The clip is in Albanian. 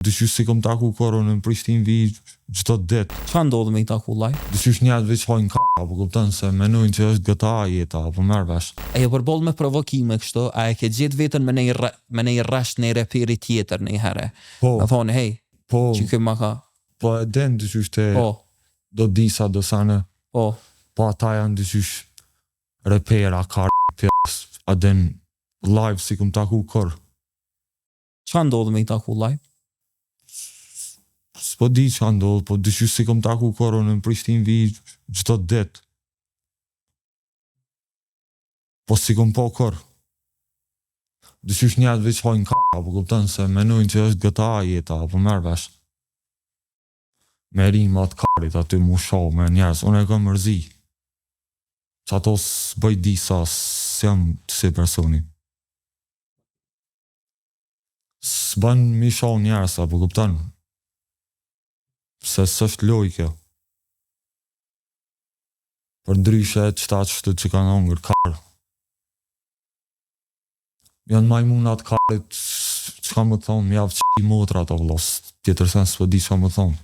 Dyshysh si kom taku korën në Prishtinë vi çdo ditë. Çfarë ndodh me i taku llaj? Dyshysh njerëzve që hojnë apo kupton se mendojnë që është GTA jeta apo merr vesh. E përball me provokime kështu, a e ke gjetë veten me një rresht në reperi tjetër në herë? Po. Me thonë, hey, Po. që kë ma ka? Po e den dyshysh te Po, do disa do sane. po. Po ata janë dyshysh repera pjes. A den live si kom taku korë. Çfarë ndodh me i taku llaj? S'po di që ndodh, po dyshysh si kom taku korën në Prishtinë vi çdo ditë. Po si kom po korë. Dyshysh njerëzve që hojnë apo kupton se mendojnë që është GTA jeta apo merr vesh. Me rimat karit aty mu shoh me njerëz, unë e kam mërzi. Që ato s'bëj disa, s'jam si personi. S'ban mi shoh njerëz apo kupton. Se s'është loj kjo. Për ndryshe qëta që kanë hongër karë. Janë majmunat karit që ka më thonë, mjavë që i motrat o vlos. Tjetër sen s'po di që më thonë.